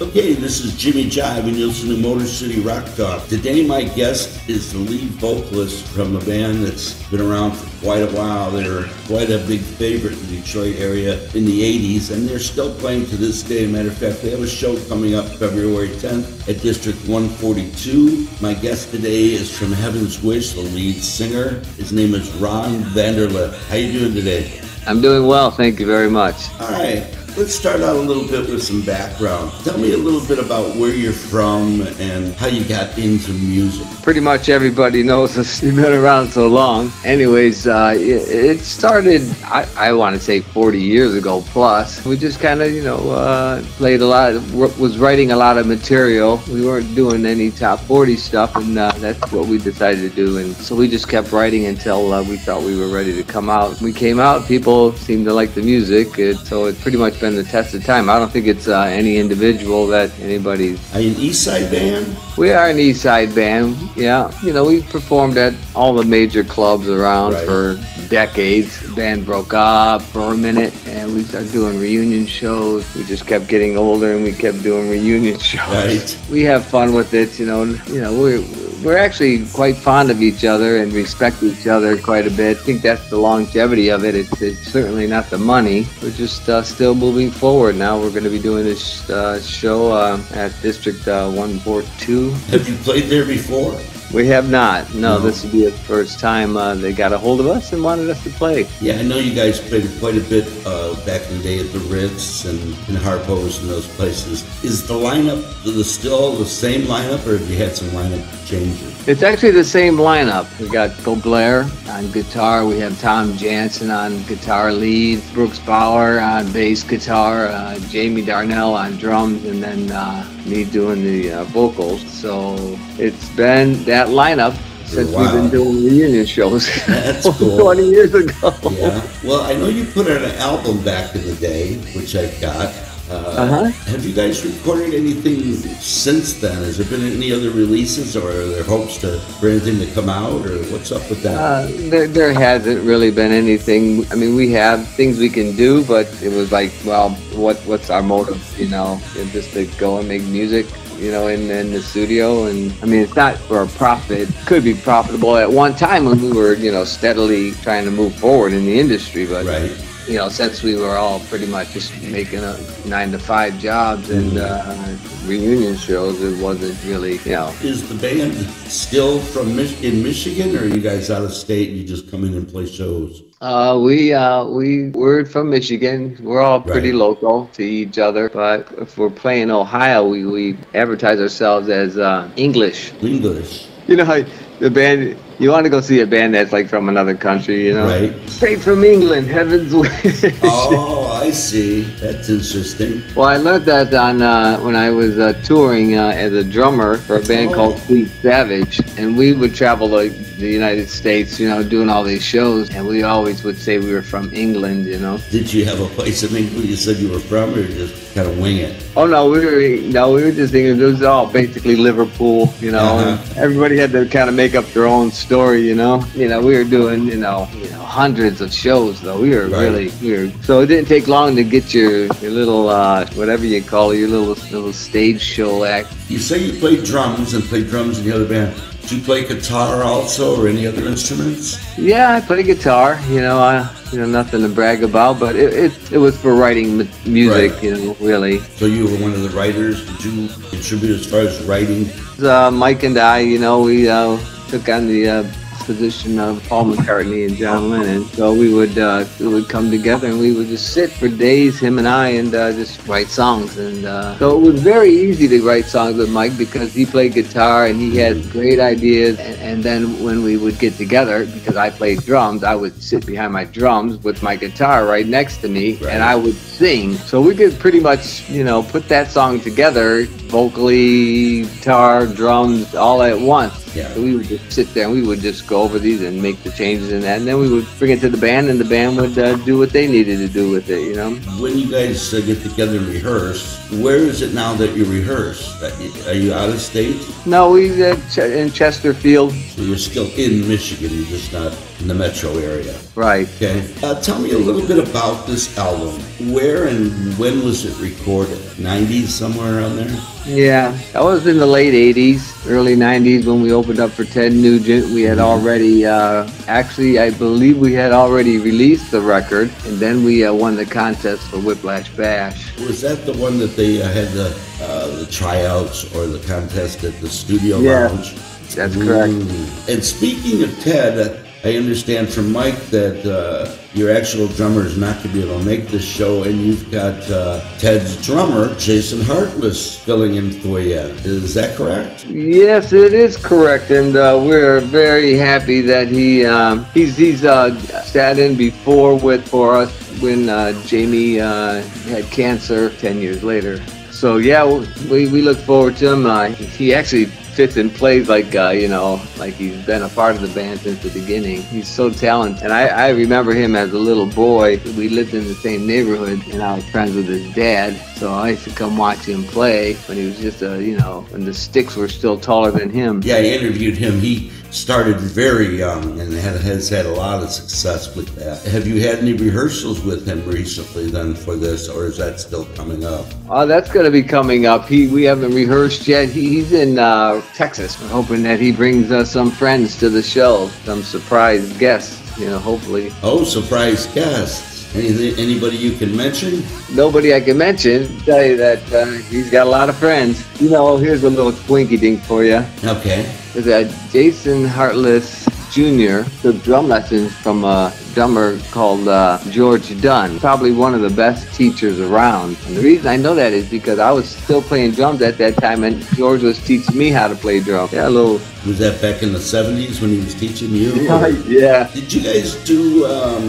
Okay, this is Jimmy Jive, and you're listening to Motor City Rock Talk. Today, my guest is the lead vocalist from a band that's been around for quite a while. They're quite a big favorite in the Detroit area in the 80s, and they're still playing to this day. Matter of fact, they have a show coming up February 10th at District 142. My guest today is from Heaven's Wish, the lead singer. His name is Ron Vanderlip. How you doing today? I'm doing well, thank you very much. All right. Let's start out a little bit with some background. Tell me a little bit about where you're from and how you got into music. Pretty much everybody knows us. We've been around so long. Anyways, it started, I want to say 40 years ago plus. We just kind of, played a lot, was writing a lot of material. We weren't doing any top 40 stuff, and that's what we decided to do. And so we just kept writing until we thought we were ready to come out. We came out, people seemed to like the music, so it's pretty much been the test of time. I don't think it's any individual that anybody's... Are you an East Side band? We are an East Side band, yeah. We performed at all the major clubs around for decades. The band broke up for a minute and we started doing reunion shows. We just kept getting older and we kept doing reunion shows. Right. We have fun with it, we're actually quite fond of each other and respect each other quite a bit. I think that's the longevity of it. It's certainly not the money. We're just still moving forward. Now we're going to be doing this show at District 142. Have you played there before? We have not. No, this will be the first time they got a hold of us and wanted us to play. Yeah, I know you guys played quite a bit back in the day at the Ritz and in Harpo's and those places. Is the lineup still the same lineup, or have you had some lineup changes? It's actually the same lineup. We got Bill Blair on guitar. We have Tom Jansen on guitar lead, Brooks Bauer on bass guitar, Jamie Darnell on drums, and then me doing the vocals. So it's been that lineup since we've been doing reunion shows. That's cool. 20 years ago. Yeah. Well, I know you put out an album back in the day, which I got. Have you guys recorded anything since then? Has there been any other releases, or are there hopes for anything to come out, or what's up with that? There hasn't really been anything. I mean, we have things we can do, but it was like, well, what's our motive, just to go and make music, in the studio. And I mean, it's not for a profit. It could be profitable at one time when we were, steadily trying to move forward in the industry, but since we were all pretty much just making 9-to-5 jobs and reunion shows, it wasn't really, Is the band still from in Michigan, or are you guys out of state and you just come in and play shows? We're from Michigan. We're all pretty local to each other, but if we're playing Ohio, we advertise ourselves as English. English. You know how the band, you want to go see a band that's like from another country, Right. Straight from England, Heaven's Wish. Oh, I see. That's interesting. Well, I learned that on when I was touring as a drummer for a band called Sweet Savage, and we would travel the United States, doing all these shows, and we always would say we were from England, Did you have a place in England you said you were from, or just kind of wing it? Oh no, we were just thinking it was all basically Liverpool, and everybody had to kind of make up their own story, we were doing, hundreds of shows though. We were so it didn't take long to get your little whatever you call it, your little stage show act. You say you played drums in the other band. Do you play guitar also, or any other instruments? Yeah, I play guitar. Nothing to brag about, but it was for writing music. Really. So you were one of the writers. Did you contribute as far as writing? Mike and I, we took on the position of Paul McCartney and John Lennon. So we would come together and we would just sit for days, him and I, and just write songs. And so it was very easy to write songs with Mike because he played guitar and he had great ideas. And then when we would get together, because I played drums, I would sit behind my drums with my guitar right next to me, and I would sing. So we could pretty much, put that song together, vocally, guitar, drums, all at once. Yeah. So we would just sit there and we would just go over these and make the changes in that, and then we would bring it to the band, and the band would do what they needed to do with it, When you guys get together and rehearse, where is it now that you rehearse? Are you out of state? No, we in Chesterfield. So you're still in Michigan, you're just not in the metro area. Right. Okay. Tell me a little bit about this album. Where and when was it recorded? 90s, somewhere around there? Yeah, that was in the late 80s, early 90s when we opened up for Ted Nugent. We had already, actually, I believe we had already released the record, and then we won the contest for Whiplash Bash. Was that the one that they had the tryouts or the contest at the studio lounge? That's correct. And speaking of Ted, I understand from Mike that your actual drummer is not going to be able to make this show, and you've got Ted's drummer, Jason Hartless, filling in for you. Is that correct? Yes, it is correct, and we're very happy that he's sat in before for us when Jamie had cancer 10 years later. So yeah, we look forward to him. He actually fits and plays like like he's been a part of the band since the beginning. He's so talented, and I remember him as a little boy. We lived in the same neighborhood, and I was friends with his dad, so I used to come watch him play when he was just when the Styx were still taller than him. Yeah, I interviewed him. He started very young and has had a lot of success with that. Have you had any rehearsals with him recently then for this, or is that still coming up? That's going to be coming up. We haven't rehearsed yet. He's in Texas. We're hoping that he brings some friends to the show, some surprise guests, hopefully. Oh, surprise guests. Anybody you can mention? Nobody I can mention. Tell you that he's got a lot of friends. Here's a little twinkie dink for you. Okay. There's Jason Hartless Jr. took drum lessons from a drummer called George Dunn, probably one of the best teachers around. And the reason I know that is because I was still playing drums at that time, and George was teaching me how to play drums. Yeah, Was that back in the 70s when he was teaching you? Yeah. Did you guys do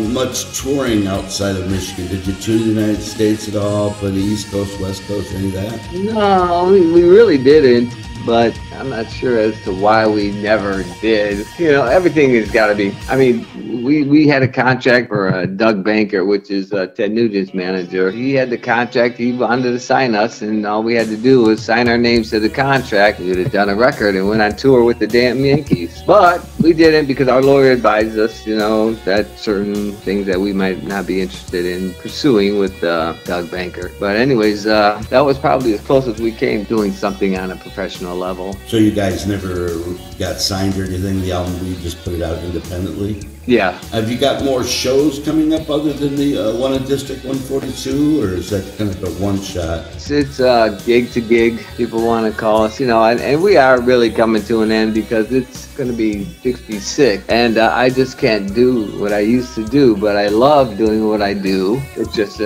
much touring outside of Michigan? Did you tour the United States at all? Play the East Coast, West Coast, any of that? No, we really didn't. But I'm not sure as to why we never did. Everything has got to be. I mean, we had a contract for Doug Banker, which is Ted Nugent's manager. He had the contract. He wanted to sign us, and all we had to do was sign our names to the contract. We would have done a record and went on tour with the damn Yankees. But we didn't because our lawyer advised us, that certain things that we might not be interested in pursuing with Doug Banker. But anyways, that was probably as close as we came doing something on a professional level. So you guys never got signed or anything? The album, you just put it out independently? Yeah. Have you got more shows coming up other than the one in District 142, or is that kind of a one shot? It's gig to gig, people want to call us, and we are really coming to an end because it's going to be 66, and I just can't do what I used to do, but I love doing what I do. It's just,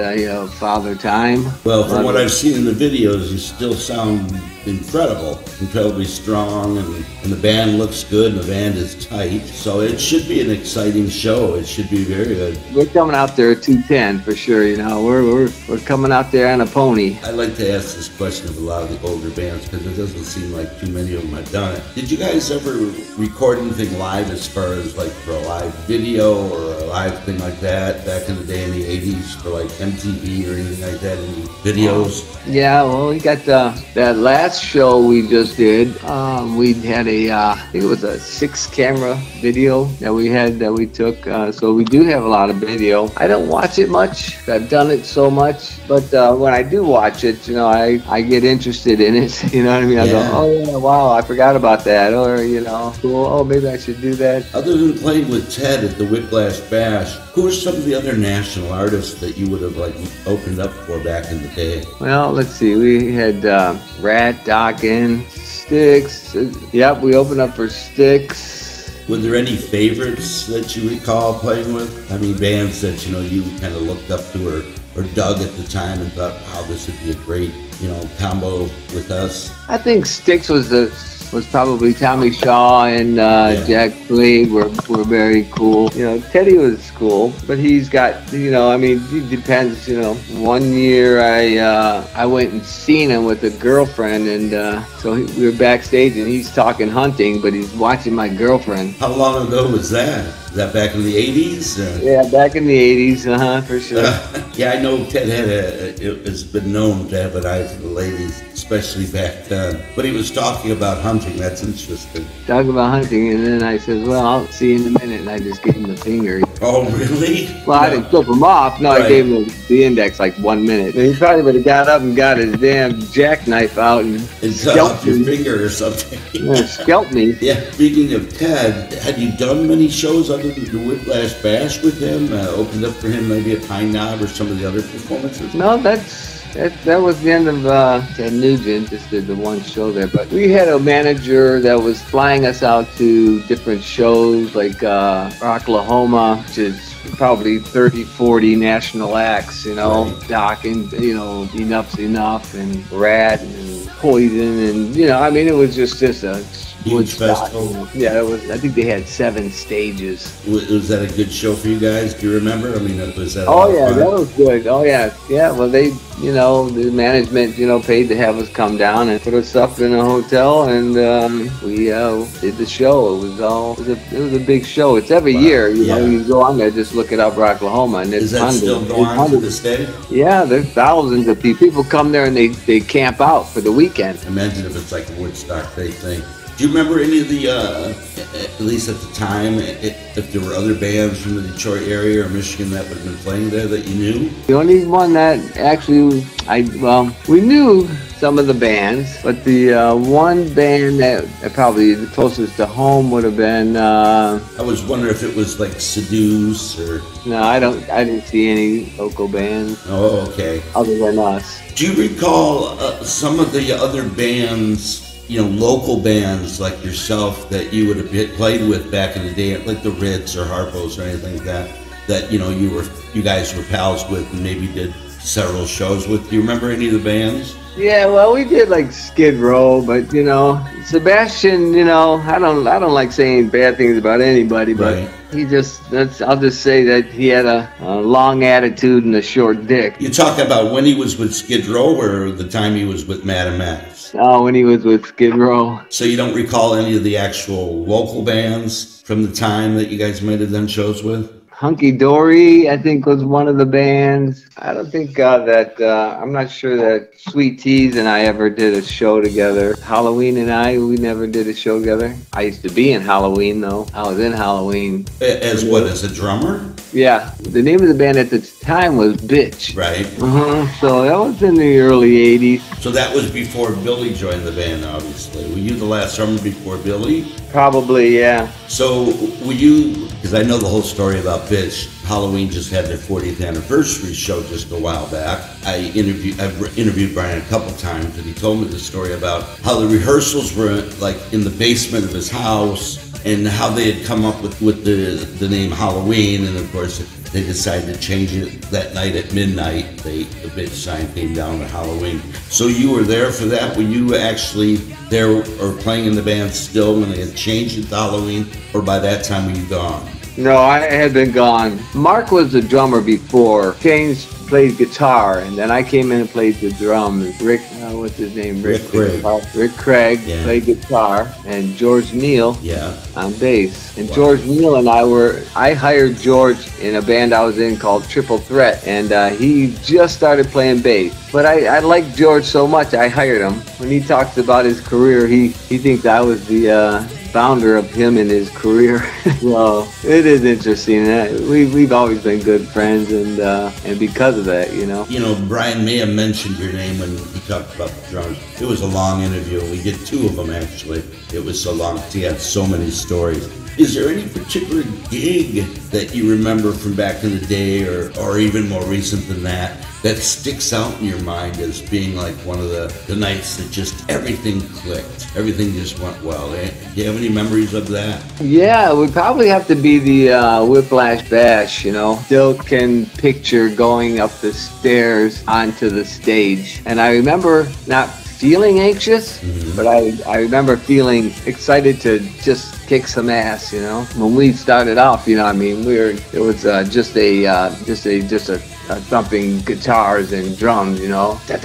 father time. Well, from what I've seen in the videos, you still sound incredibly strong, and the band looks good, and the band is tight, so it should be an exciting show. It should be very good. We're coming out there at 210 for sure. We're coming out there on a pony. I like to ask this question of a lot of the older bands because it doesn't seem like too many of them have done it. Did you guys ever record anything live, as far as like for a live video or a live thing like that back in the day in the 80s for like MTV or anything like that? Any videos? Yeah, well, we got that last show we just did. We had I think it was a 6-camera video that we took. So we do have a lot of video. I don't watch it much. I've done it so much, but when I do watch it, I get interested in it. You know what I mean? I go, oh yeah, wow, I forgot about that, or cool. Oh, maybe I should do that. Other than playing with Ted at the Whiplash Bash, who are some of the other national artists that you would have opened up for back in the day? Well, let's see. We had Rat, Dokken, Styx. Yep, we opened up for Styx. Were there any favorites that you recall playing with? I mean, bands that you kind of looked up to or dug at the time and thought, wow, this would be a great combo with us? I think Styx was probably Tommy Shaw and Jack Blade were very cool. Teddy was cool, but he's got, it depends, One year I went and seen him with a girlfriend, and so we were backstage and he's talking hunting, but he's watching my girlfriend. How long ago was that? Was that back in the 80s? Yeah, back in the 80s, for sure. Yeah, I know Ted has been known to have an eye for the ladies, especially back then. But he was talking about hunting. That's interesting. Talking about hunting, and then I said, well, I'll see you in a minute, and I just gave him the finger. Oh, really? Well, I didn't flip him off. No, Right. I gave him the index like 1 minute. And he probably would have got up and got his damn jackknife out and Cut off scalped your me. finger or something. Yeah, scalped me. Yeah, speaking of Ted, had you done many shows other than the Whiplash Bash with him? Opened up for him maybe at Pine Knob or some of the other performances? No, that was the end of Ted Nugent. Just did the one show there. But we had a manager that was flying us out to different shows like Oklahoma, which is probably 30, 40 national acts, you know, Right. Dokken, you know, Enough's Enough and Rat and Poison, and you know, I mean, it was just a Huge Woodstock. festival. Yeah, it was. I think they had 7 stages. Was that a good show for you guys? Do you remember? I mean, was that a Oh lot of yeah, fun? that was good. Oh yeah, yeah. Well, they, you know, the management, you know, paid to have us come down and put us up in a hotel, and we did the show. It was a big show. It's every Wow. year. You know, Yeah. you go on there, just look it up, Oklahoma, and it's Does that hundreds. still go It's on to hundreds. this day? Yeah, there's thousands of people. People come there and they camp out for the weekend. Imagine if it's like a Woodstock Day thing. Do you remember any of the, at least at the time, if there were other bands from the Detroit area or Michigan that would have been playing there that you knew? The only one that actually, we knew some of the bands, but the one band that probably the closest to home would have been, I was wondering if it was like Seduce or... no, I didn't see any local bands Oh, okay. other than us. Do you recall some of the other bands, you know, local bands like yourself that you would have played with back in the day, like the Ritz or Harpo's or anything like that you know, you guys were pals with and maybe did several shows with? Do you remember any of the bands? Yeah, well, we did like Skid Row, but you know, Sebastian, you know, I don't like saying bad things about anybody, but Right. I'll just say that he had a long attitude and a short dick. You talk about when he was with Skid Row or the time he was with Madam X? Oh, when he was with Skid Row. So you don't recall any of the actual local bands from the time that you guys might have done shows with? Hunky Dory, I think, was one of the bands. I don't think I'm not sure that Sweet Teas and I ever did a show together. Halloween and we never did a show together. I used to be in Halloween, though. I was in Halloween. As what, as a drummer? Yeah, the name of the band at the time was Bitch. Right. So that was in the early 80s. So that was before Billy joined the band, obviously. Were you the last drummer before Billy? Probably, yeah. So were you, because I know the whole story about Bitch, Halloween just had their 40th anniversary show just a while back. I've interviewed Brian a couple times, and he told me the story about how the rehearsals were like in the basement of his house and how they had come up with the name Halloween, and of course they decided to change it that night at midnight. The Bitch sign came down to Halloween. So you were there for that? Were you actually there or playing in the band still when they had changed it to Halloween, or by that time were you gone? No, I had been gone. Mark was the drummer before. James played guitar, and then I came in and played the drums. Rick, what's his name? Rick Craig. Rick Craig Yeah. played guitar, and George Neal Yeah. on bass. And Wow. George Neal and I hired George in a band I was in called Triple Threat, and he just started playing bass. But I liked George so much, I hired him. When he talks about his career, he thinks I was the founder of him in his career. So it is interesting. We've always been good friends, and because of that, you know. You know, Brian may have mentioned your name when he talked about the drums. It was a long interview. We did 2 of them, actually. It was so long. He had so many stories. Is there any particular gig that you remember from back in the day or even more recent than that sticks out in your mind as being like one of the nights that just everything clicked? Everything just went well. Do you have any memories of that? Yeah, it would probably have to be the Whiplash Bash, you know. Still can picture going up the stairs onto the stage. And I remember not feeling anxious, but I remember feeling excited to just kick some ass, you know. When we started off, you know, I mean, it was just a thumping guitars and drums, you know. Kind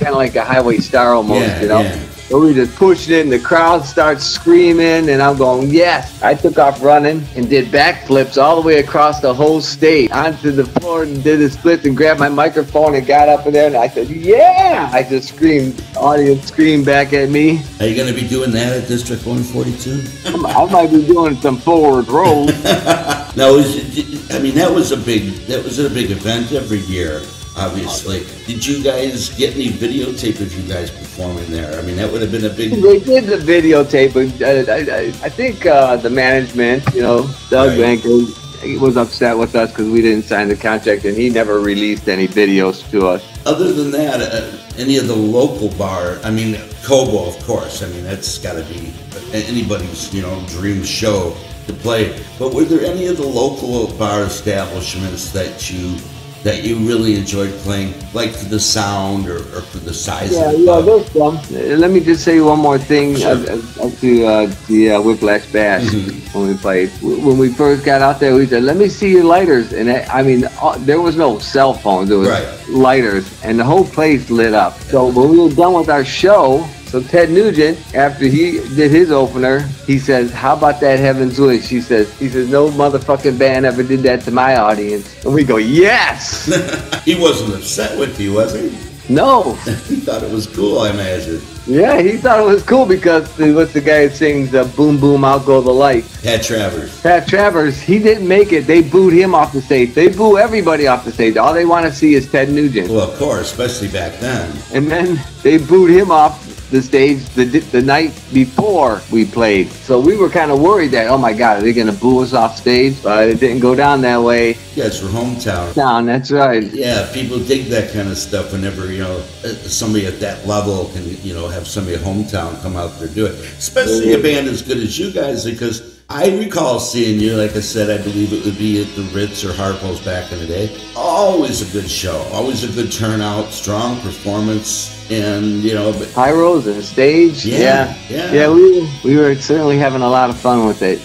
of like a Highway Star almost, Yeah, you know. yeah. So we just pushed it, and the crowd starts screaming, and I'm going, yes. I took off running and did backflips all the way across the whole stage onto the floor and did a split and grabbed my microphone and got up in there, and I said, yeah. I just screamed. The audience screamed back at me. Are you going to be doing that at District 142? I might be doing some forward rolls. No, I mean, that was a big event every year. Obviously, did you guys get any videotape of you guys performing there? I mean, that would have been a big. They did the videotape, but I think the management, Doug Rankin, was upset with us because we didn't sign the contract, and he never released any videos to us. Other than that, any of the local bar? I mean, Kobo, of course. I mean, that's got to be anybody's dream show to play. But were there any of the local bar establishments that you really enjoyed playing, like for the sound or for the size of the pub? There's some. Let me just say one more thing to the Whiplash Bash when we played. When we first got out there, we said, let me see your lighters. And there was no cell phones. There was lighters, and the whole place lit up. So when we were done with our show, so Ted Nugent, after he did his opener, he says, how about that Heaven's Wish? He says, no motherfucking band ever did that to my audience. And we go, yes! He wasn't upset with you, was he? No. He thought it was cool, I imagine. Yeah, he thought it was cool because what's the guy that sings Boom Boom Out Go the Lights? Pat Travers. Pat Travers, he didn't make it. They booed him off the stage. They boo everybody off the stage. All they want to see is Ted Nugent. Well, of course, especially back then. And then they booed him off the stage the night before we played. So we were kind of worried that, oh my God, are they going to boo us off stage? But it didn't go down that way. Yeah, it's your hometown. That's right. Yeah, people dig that kind of stuff whenever, somebody at that level can, have somebody at hometown come out there do it. Especially a band as good as you guys, because I recall seeing you, like I said, I believe it would be at the Ritz or Harpo's back in the day. Always a good show, always a good turnout, strong performance, and pyros and stage. Yeah, we were certainly having a lot of fun with it.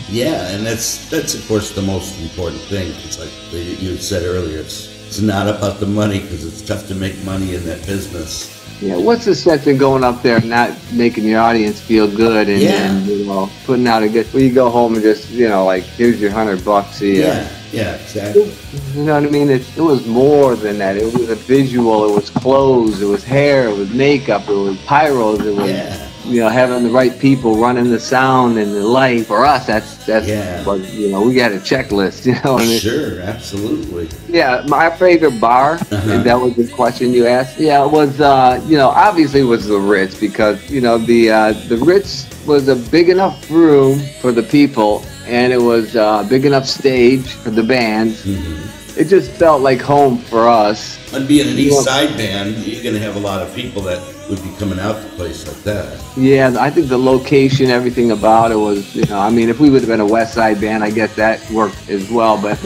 Yeah, and that's of course the most important thing. It's like you had said earlier, it's not about the money, because it's tough to make money in that business. Yeah, what's the sense in going up there and not making your audience feel good and putting out a good? Well, you go home and just like, here's your $100. See ya. Yeah, exactly. You know what I mean? It was more than that. It was a visual. It was clothes. It was hair. It was makeup. It was pyros. It was having the right people running the sound and the light. For us, that's what we got a checklist. Sure, absolutely. Yeah, my favorite bar, and that was the question you asked. Yeah, it was obviously it was the Ritz, because the Ritz was a big enough room for the people, and it was a big enough stage for the band. It just felt like home for us. And being an East Side band, you're going to have a lot of people that would be coming out to a place like that. Yeah, I think the location, everything about it was, if we would have been a West Side band, I guess that worked as well. But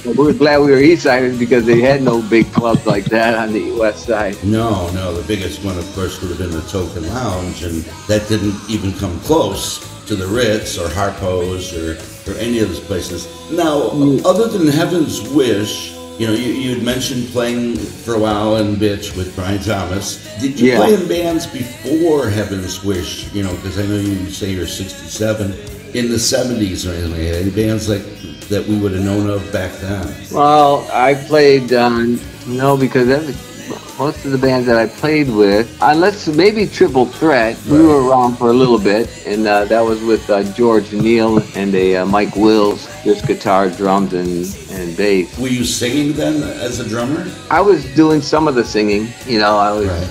we were glad we were East Siders, because they had no big clubs like that on the West Side. No, the biggest one, of course, would have been the Token Lounge, and that didn't even come close to the Ritz or Harpo's or any of those places. Now, other than Heaven's Wish, you had mentioned playing for a while in Bitch with Brian Thomas. Did you play in bands before Heaven's Wish? Because I know you say you're 67. In the 70s or anything, any bands like that we would have known of back then? Well, I played, because most of the bands that I played with, unless maybe Triple Threat, we were around for a little bit, and that was with George Neal and Mike Wills, just guitar, drums, and bass. Were you singing then as a drummer? I was doing some of the singing. I was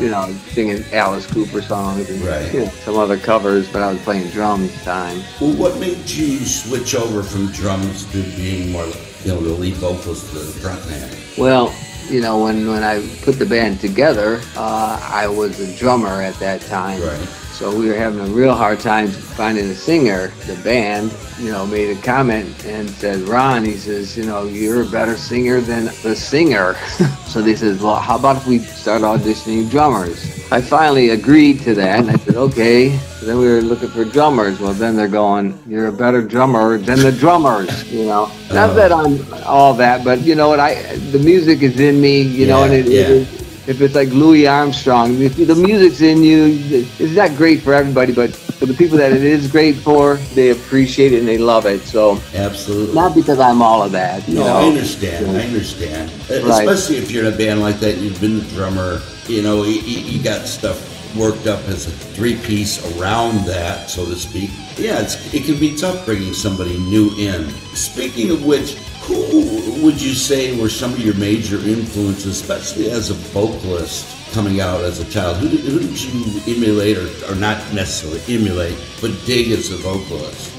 singing Alice Cooper songs and some other covers, but I was playing drums at the time. Well, what made you switch over from drums to being more, the lead vocalist, the front man? Well, when I put the band together, I was a drummer at that time. So we were having a real hard time finding a singer. The band, made a comment and said, Ron, he says, you're a better singer than the singer. So they said, well, how about if we start auditioning drummers? I finally agreed to that, and I said, okay. So then we were looking for drummers. Well, then they're going, you're a better drummer than the drummers, Not that I'm all that, but the music is in me, and if it's like Louis Armstrong, if the music's in you, it's not great for everybody, but for the people that it is great for, they appreciate it and they love it. So absolutely, not because I'm all of that. No, I understand. I understand. Right. Especially if you're in a band like that, you've been the drummer. You know, you got stuff worked up as a three-piece around that, so to speak. Yeah, it can be tough bringing somebody new in. Speaking of which, who would you say were some of your major influences, especially as a vocalist coming out as a child? Who did you emulate, or not necessarily emulate, but dig as a vocalist?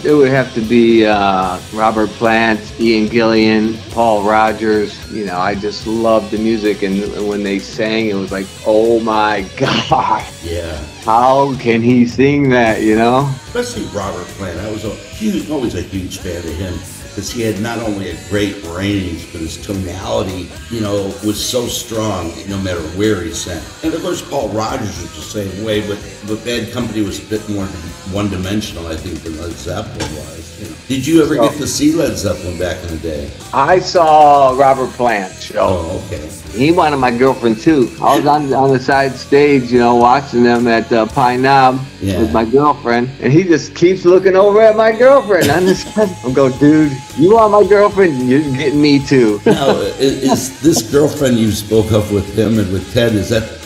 It would have to be Robert Plant, Ian Gillan, Paul Rodgers. You know, I just loved the music, and when they sang, it was like, oh my God. Yeah. How can he sing that, you know? Especially Robert Plant. I was always a huge fan of him, because he had not only a great range, but his tonality, you know, was so strong no matter where he sang. And of course, Paul Rodgers was the same way, but Bad Company was a bit more one-dimensional, I think, than Led Zeppelin was. You know. Did you ever get to see Led Zeppelin back in the day? I saw Robert Plant show. Oh, okay. He wanted my girlfriend too. I was on the side stage, you know, watching them at Pine Knob with my girlfriend, and he just keeps looking over at my girlfriend. I'm going, dude, you want my girlfriend? You're getting me too. Now, is this girlfriend you spoke of with him and with Ted,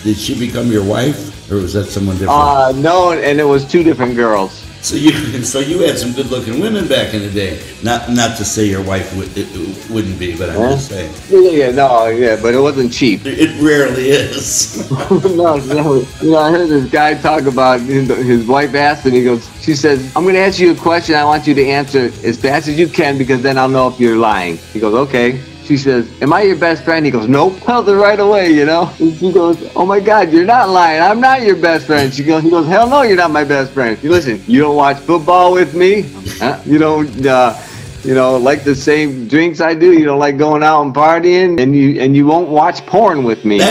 did she become your wife, or was that someone different? No, and it was two different girls. So you had some good-looking women back in the day. Not to say your wife wouldn't be, but I'm just saying. Yeah, but it wasn't cheap. It rarely is. No. You know, I heard this guy talk about his wife asked him. He goes, she says, "I'm going to ask you a question. I want you to answer as fast as you can, because then I'll know if you're lying." He goes, "Okay." She says, "Am I your best friend?" He goes, "Nope." Tells her right away, you know. And she goes, "Oh my God, you're not lying. I'm not your best friend." He goes, "Hell no, you're not my best friend." Listen, you don't watch football with me. You don't, like the same drinks I do. You don't like going out and partying, and you won't watch porn with me.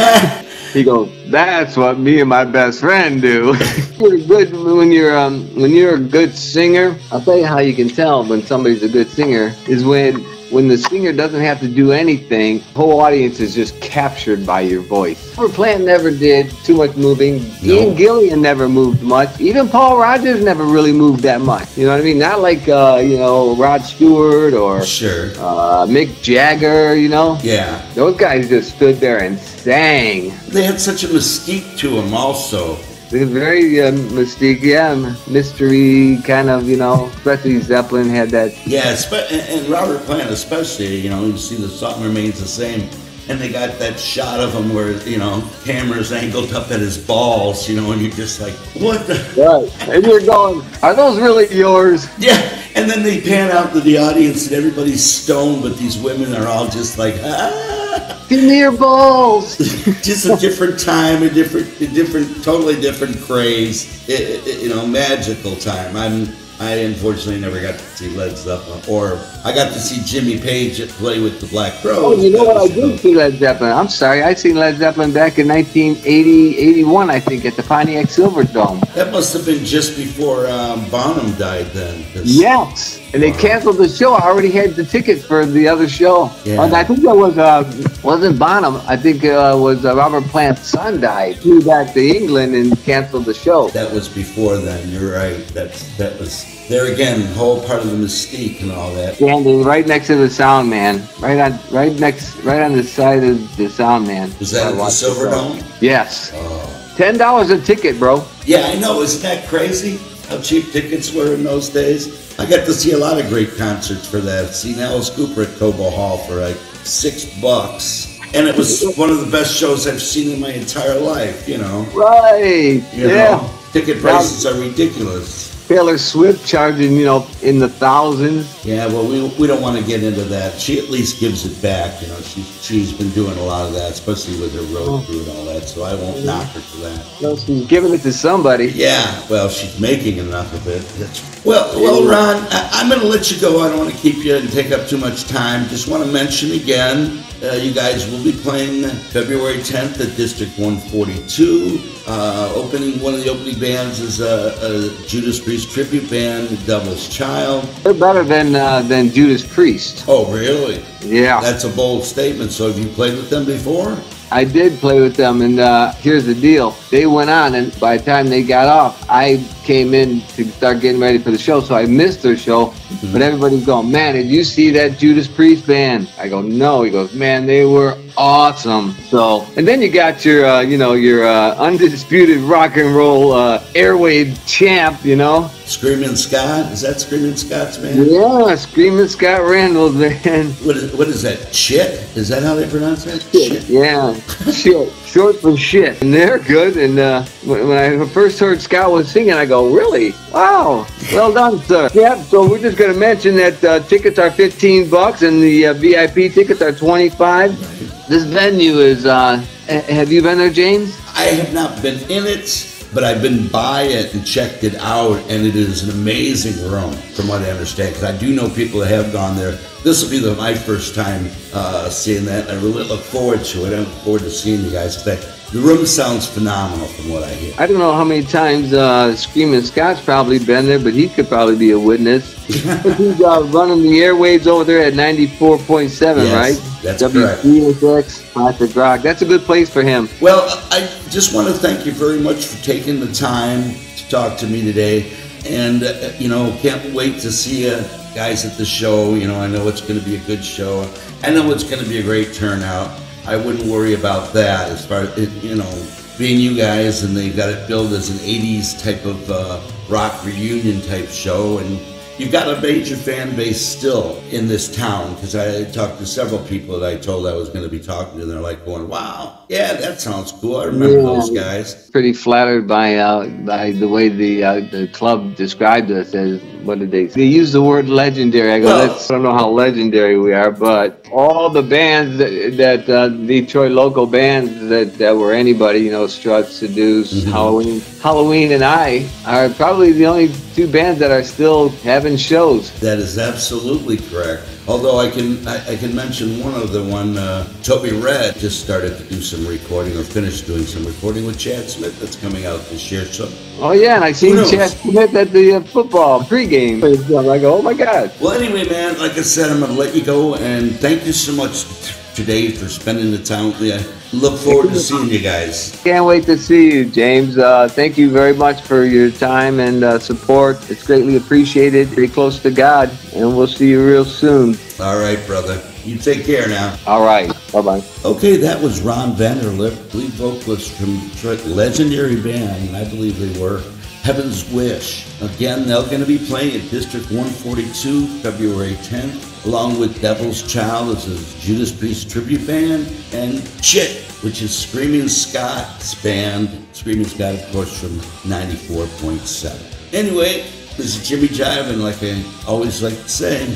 He goes, "That's what me and my best friend do." When you're a good singer. I'll tell you how you can tell when somebody's a good singer is when the singer doesn't have to do anything, the whole audience is just captured by your voice. Robert Plant never did too much moving. No. Ian Gillan never moved much. Even Paul Rodgers never really moved that much. You know what I mean? Not like, Rod Stewart or Mick Jagger, you know? Yeah. Those guys just stood there and sang. They had such a mystique to them also. It's very mystique, mystery kind of, especially Zeppelin had that. Yeah, and Robert Plant especially, you see the song remains the same, and they got that shot of him where, camera's angled up at his balls, and you're just like, what the? Right, and you're going, are those really yours? Yeah, and then they pan out to the audience and everybody's stoned, but these women are all just like, give me your balls. Just a different time, a different, totally different craze. Magical time. I unfortunately never got to see Led Zeppelin, or I got to see Jimmy Page play with the Black Crowes. Oh, you know what? I did see Led Zeppelin. I'm sorry, I seen Led Zeppelin back in 1981, I think, at the Pontiac Silverdome. That must have been just before Bonham died, then. Yes. And they canceled the show. I already had the ticket for the other show. Yeah. I think that wasn't Bonham. I think it was Robert Plant's son died. He flew back to England and canceled the show. That was before then. You're right. That was there again. Whole part of the mystique and all that. Standing right next to the sound man, right on the side of the sound man. Was that at the Silverdome? Yes. Oh. $10 a ticket, bro. Yeah, I know. Isn't that crazy? How cheap tickets were in those days. I got to see a lot of great concerts for that. Seen Alice Cooper at Cobo Hall for like $6. And it was one of the best shows I've seen in my entire life, Right. You know, ticket prices are ridiculous. Taylor Swift charging, in the thousands. Yeah, well, we don't want to get into that. She at least gives it back. She's been doing a lot of that, especially with her road crew and all that, so I won't knock her for that. No, she's giving it to somebody. Yeah, well, she's making enough of it. Well, Ron, I'm going to let you go. I don't want to keep you and take up too much time. Just want to mention again, you guys will be playing February 10th at District 142. One of the opening bands is a Judas Priest tribute band, Devil's Child. They're better than Judas Priest. Oh, really? Yeah. That's a bold statement. So have you played with them before? I did play with them, and here's the deal. They went on, and by the time they got off, I came in to start getting ready for the show, so I missed their show. Mm-hmm. But everybody's going, man, did you see that Judas Priest band? I go, no. He goes, man, they were awesome. So, and then you got your, your undisputed rock and roll airwave champ, Screaming Scott? Is that Screaming Scott's band? Yeah, Screaming Scott Randall's band. What is that? Chit? Is that how they pronounce that? Shit. Yeah, shit. Short for shit. And they're good. And when I first heard Scott was singing, I go, really? Wow. Well done, sir. Yeah, so we're just going to mention that tickets are $15 and the VIP tickets are $25. Right. This venue is, have you been there, James? I have not been in it, but I've been by it and checked it out, and it is an amazing room, from what I understand, because I do know people that have gone there. This will be my first time seeing that. I really look forward to it. I look forward to seeing you guys. The room sounds phenomenal from what I hear. I don't know how many times Screaming Scott's probably been there, but he could probably be a witness. He's running the airwaves over there at 94.7, yes, right? That's correct. WCSX, Classic Rock. That's a good place for him. Well, I just want to thank you very much for taking the time to talk to me today. And, can't wait to see you guys at the show. I know it's going to be a good show. I know it's going to be a great turnout. I wouldn't worry about that as far as, being you guys, and they've got it billed as an 80s type of rock reunion type show. And you've got a major fan base still in this town, because I talked to several people that I told I was going to be talking to, and they're like going, wow, yeah, that sounds cool. I remember those guys. Pretty flattered by the way the club described us as, what did they say? They used the word legendary. I go, I don't know how legendary we are, but all the bands that Detroit local bands that were anybody, Struts, Seduce, mm-hmm. Halloween and I are probably the only two bands that are still having shows. That is absolutely correct. Although I can mention one other one. Toby Red just started to do some recording, or finished doing some recording with Chad Smith that's coming out this year. So, oh yeah, and I seen Chad Smith at the football pregame. I go, oh my God. Well, anyway, man, like I said, I'm going to let you go, and thank you so much today for spending the time with me. I look forward to seeing you guys. Can't wait to see you, James. Thank you very much for your time and support. It's greatly appreciated. Stay close to God, and we'll see you real soon. All right, brother. You take care now. All right. Bye-bye. Okay, that was Ron Vanderlip, lead vocalist from Detroit, legendary band, and I believe they were Heaven's Wish. Again, they're going to be playing at District 142, February 10th, along with Devil's Child, this is Judas Priest tribute band, and Chit, which is Screaming Scott's band. Screaming Scott, of course, from 94.7. Anyway, this is Jimmy Jive, and like I always like to say,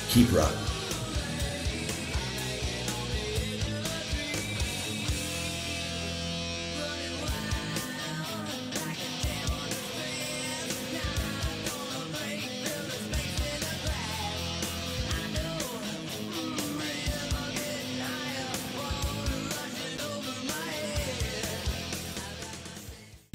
keep rocking.